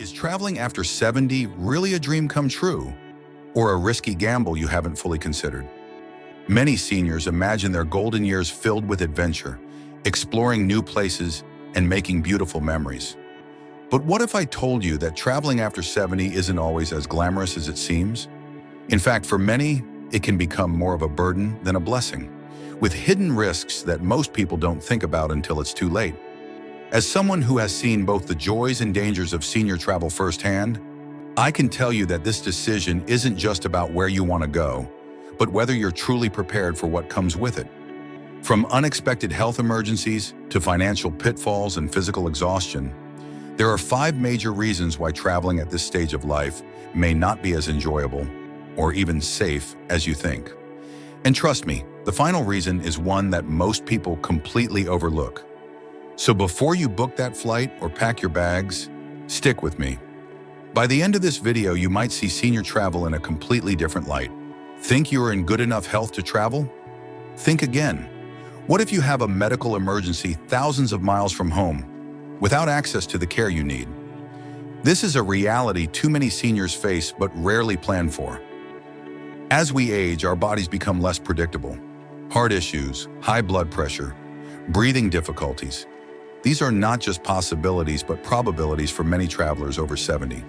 Is traveling after 70 really a dream come true, or a risky gamble you haven't fully considered? Many seniors imagine their golden years filled with adventure, exploring new places, and making beautiful memories. But what if I told you that traveling after 70 isn't always as glamorous as it seems? In fact, for many, it can become more of a burden than a blessing, with hidden risks that most people don't think about until it's too late. As someone who has seen both the joys and dangers of senior travel firsthand, I can tell you that this decision isn't just about where you want to go, but whether you're truly prepared for what comes with it. From unexpected health emergencies to financial pitfalls and physical exhaustion, there are 5 major reasons why traveling at this stage of life may not be as enjoyable or even safe as you think. And trust me, the final reason is one that most people completely overlook. So before you book that flight or pack your bags, stick with me. By the end of this video, you might see senior travel in a completely different light. Think you are in good enough health to travel? Think again. What if you have a medical emergency thousands of miles from home, without access to the care you need? This is a reality too many seniors face but rarely plan for. As we age, our bodies become less predictable. Heart issues, high blood pressure, breathing difficulties. These are not just possibilities but probabilities for many travelers over 70.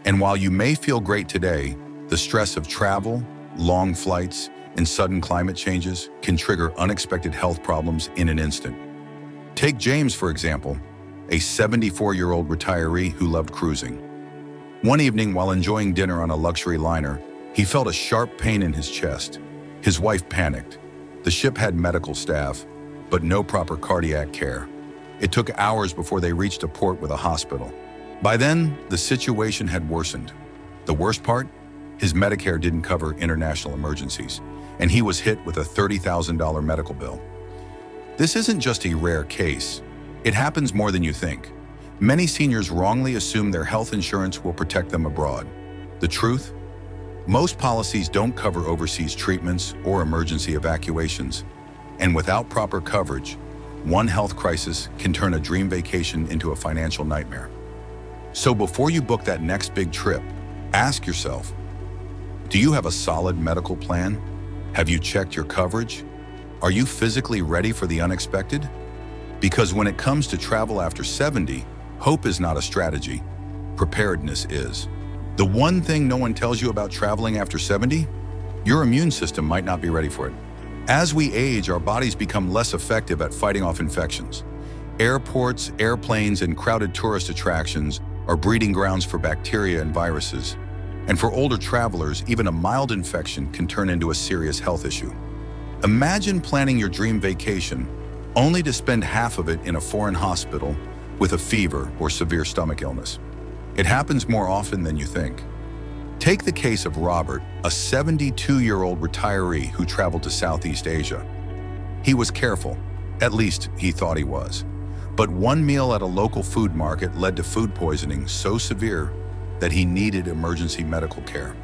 And while you may feel great today, the stress of travel, long flights, and sudden climate changes can trigger unexpected health problems in an instant. Take James, for example, a 74-year-old retiree who loved cruising. One evening, while enjoying dinner on a luxury liner, he felt a sharp pain in his chest. His wife panicked. The ship had medical staff, but no proper cardiac care. It took hours before they reached a port with a hospital. By then, the situation had worsened. The worst part? His Medicare didn't cover international emergencies, and he was hit with a $30,000 medical bill. This isn't just a rare case. It happens more than you think. Many seniors wrongly assume their health insurance will protect them abroad. The truth? Most policies don't cover overseas treatments or emergency evacuations, and without proper coverage, one health crisis can turn a dream vacation into a financial nightmare. So before you book that next big trip, ask yourself, do you have a solid medical plan? Have you checked your coverage? Are you physically ready for the unexpected? Because when it comes to travel after 70, hope is not a strategy. Preparedness is. The one thing no one tells you about traveling after 70? Your immune system might not be ready for it. As we age, our bodies become less effective at fighting off infections. Airports, airplanes, and crowded tourist attractions are breeding grounds for bacteria and viruses. And for older travelers, even a mild infection can turn into a serious health issue. Imagine planning your dream vacation, only to spend half of it in a foreign hospital with a fever or severe stomach illness. It happens more often than you think. Take the case of Robert, a 72-year-old retiree who traveled to Southeast Asia. He was careful, at least he thought he was. But one meal at a local food market led to food poisoning so severe that he needed emergency medical care.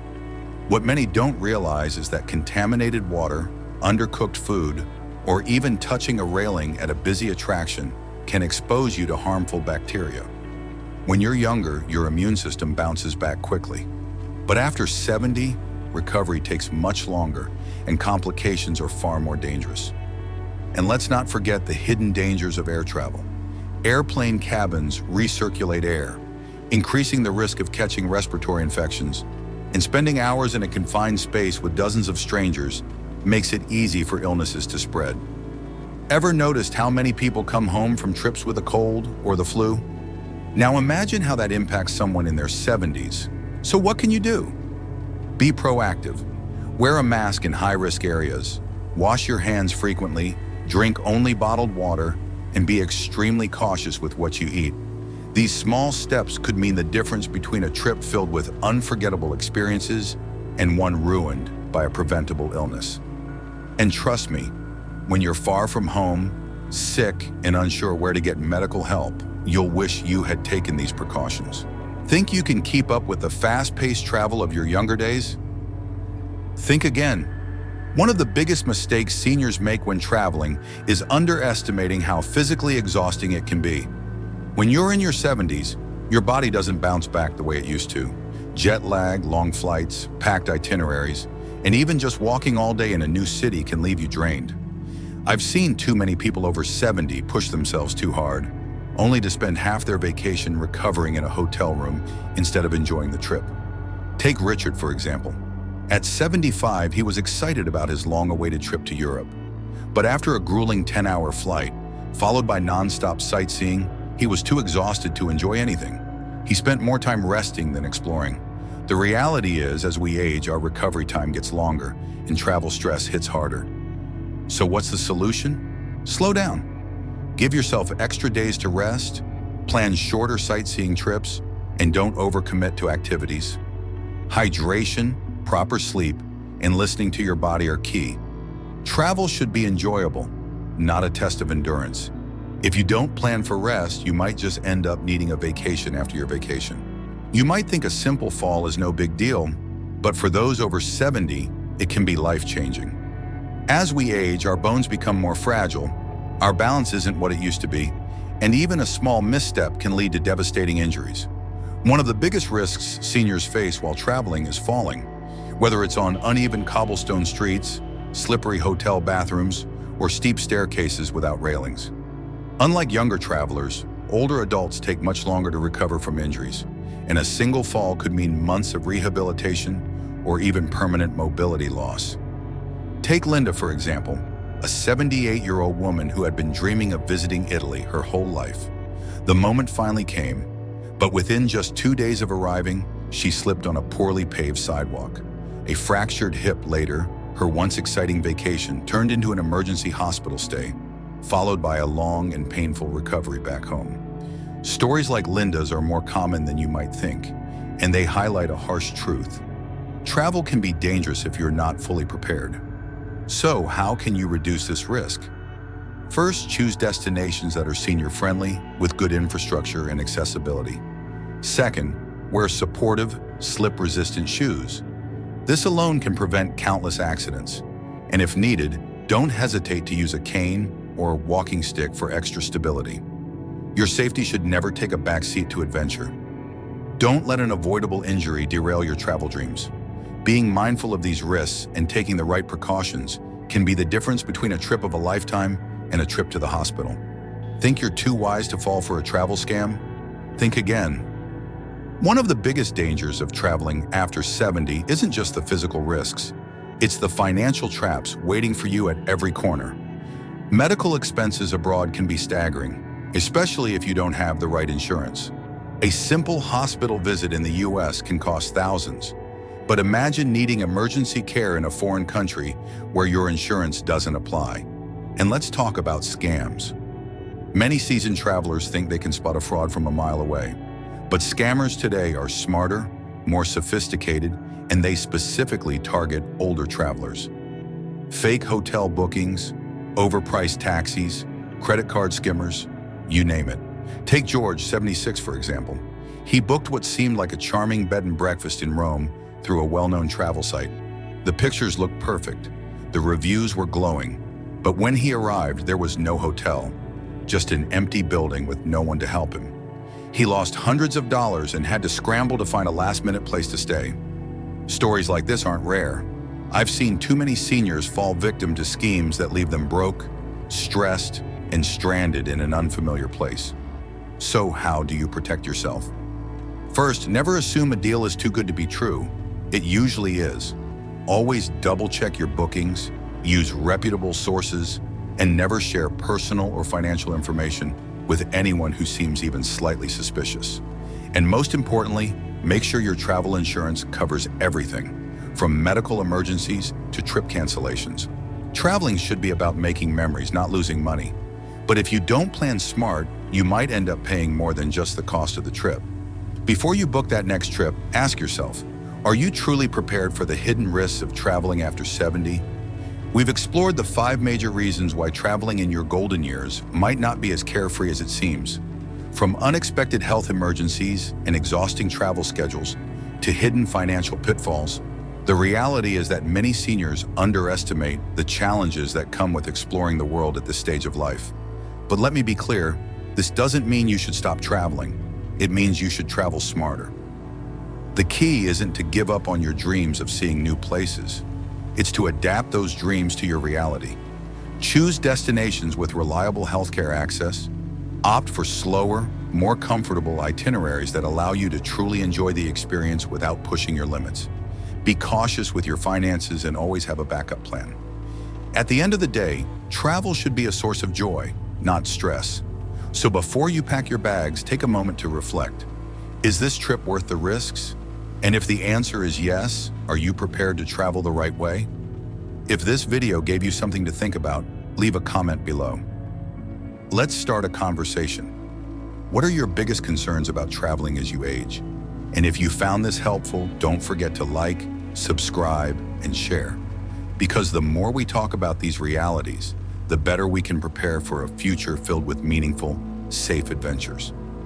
What many don't realize is that contaminated water, undercooked food, or even touching a railing at a busy attraction can expose you to harmful bacteria. When you're younger, your immune system bounces back quickly. But after 70, recovery takes much longer and complications are far more dangerous. And let's not forget the hidden dangers of air travel. Airplane cabins recirculate air, increasing the risk of catching respiratory infections, and spending hours in a confined space with dozens of strangers makes it easy for illnesses to spread. Ever noticed how many people come home from trips with a cold or the flu? Now imagine how that impacts someone in their 70s. So what can you do? Be proactive. Wear a mask in high-risk areas. Wash your hands frequently, drink only bottled water, and be extremely cautious with what you eat. These small steps could mean the difference between a trip filled with unforgettable experiences and one ruined by a preventable illness. And trust me, when you're far from home, sick, and unsure where to get medical help, you'll wish you had taken these precautions. Think you can keep up with the fast-paced travel of your younger days? Think again. One of the biggest mistakes seniors make when traveling is underestimating how physically exhausting it can be. When you're in your 70s, Your body doesn't bounce back the way it used to. Jet lag, long flights, packed itineraries, and even just walking all day in a new city can leave you drained. I've seen too many people over 70 push themselves too hard, only to spend half their vacation recovering in a hotel room instead of enjoying the trip. Take Richard, for example. At 75, he was excited about his long-awaited trip to Europe. But after a grueling 10-hour flight, followed by non-stop sightseeing, he was too exhausted to enjoy anything. He spent more time resting than exploring. The reality is, as we age, our recovery time gets longer and travel stress hits harder. So what's the solution? Slow down. Give yourself extra days to rest, plan shorter sightseeing trips, and don't overcommit to activities. Hydration, proper sleep, and listening to your body are key. Travel should be enjoyable, not a test of endurance. If you don't plan for rest, you might just end up needing a vacation after your vacation. You might think a simple fall is no big deal, but for those over 70, it can be life-changing. As we age, our bones become more fragile, our balance isn't what it used to be, and even a small misstep can lead to devastating injuries. One of the biggest risks seniors face while traveling is falling, whether it's on uneven cobblestone streets, slippery hotel bathrooms, or steep staircases without railings. Unlike younger travelers, older adults take much longer to recover from injuries, and a single fall could mean months of rehabilitation or even permanent mobility loss. Take Linda, for example, a 78-year-old woman who had been dreaming of visiting Italy her whole life. The moment finally came, but within just 2 days of arriving, she slipped on a poorly paved sidewalk. A fractured hip later, her once exciting vacation turned into an emergency hospital stay, followed by a long and painful recovery back home. Stories like Linda's are more common than you might think, and they highlight a harsh truth. Travel can be dangerous if you're not fully prepared. So, how can you reduce this risk? First, choose destinations that are senior-friendly, with good infrastructure and accessibility. Second, wear supportive, slip-resistant shoes. This alone can prevent countless accidents. And if needed, don't hesitate to use a cane or a walking stick for extra stability. Your safety should never take a backseat to adventure. Don't let an avoidable injury derail your travel dreams. Being mindful of these risks and taking the right precautions can be the difference between a trip of a lifetime and a trip to the hospital. Think you're too wise to fall for a travel scam? Think again. One of the biggest dangers of traveling after 70 isn't just the physical risks. It's the financial traps waiting for you at every corner. Medical expenses abroad can be staggering, especially if you don't have the right insurance. A simple hospital visit in the US can cost thousands. But imagine needing emergency care in a foreign country where your insurance doesn't apply. And let's talk about scams. Many seasoned travelers think they can spot a fraud from a mile away. But scammers today are smarter, more sophisticated, and they specifically target older travelers. Fake hotel bookings, overpriced taxis, credit card skimmers, you name it. Take George, 76, for example. He booked what seemed like a charming bed and breakfast in Rome through a well-known travel site. The pictures looked perfect. The reviews were glowing. But when he arrived, there was no hotel, just an empty building with no one to help him. He lost hundreds of dollars and had to scramble to find a last-minute place to stay. Stories like this aren't rare. I've seen too many seniors fall victim to schemes that leave them broke, stressed, and stranded in an unfamiliar place. So how do you protect yourself? First, never assume a deal is too good to be true. It usually is. Always double-check your bookings, use reputable sources, and never share personal or financial information with anyone who seems even slightly suspicious. And most importantly, make sure your travel insurance covers everything, from medical emergencies to trip cancellations. Traveling should be about making memories, not losing money. But if you don't plan smart, you might end up paying more than just the cost of the trip. Before you book that next trip, ask yourself, are you truly prepared for the hidden risks of traveling after 70? We've explored the 5 major reasons why traveling in your golden years might not be as carefree as it seems. From unexpected health emergencies and exhausting travel schedules to hidden financial pitfalls, the reality is that many seniors underestimate the challenges that come with exploring the world at this stage of life. But let me be clear, this doesn't mean you should stop traveling. it means you should travel smarter. The key isn't to give up on your dreams of seeing new places. It's to adapt those dreams to your reality. Choose destinations with reliable healthcare access. Opt for slower, more comfortable itineraries that allow you to truly enjoy the experience without pushing your limits. Be cautious with your finances and always have a backup plan. At the end of the day, travel should be a source of joy, not stress. So before you pack your bags, take a moment to reflect. Is this trip worth the risks? And if the answer is yes, are you prepared to travel the right way? If this video gave you something to think about, leave a comment below. Let's start a conversation. What are your biggest concerns about traveling as you age? And if you found this helpful, don't forget to like, subscribe, and share. Because the more we talk about these realities, the better we can prepare for a future filled with meaningful, safe adventures.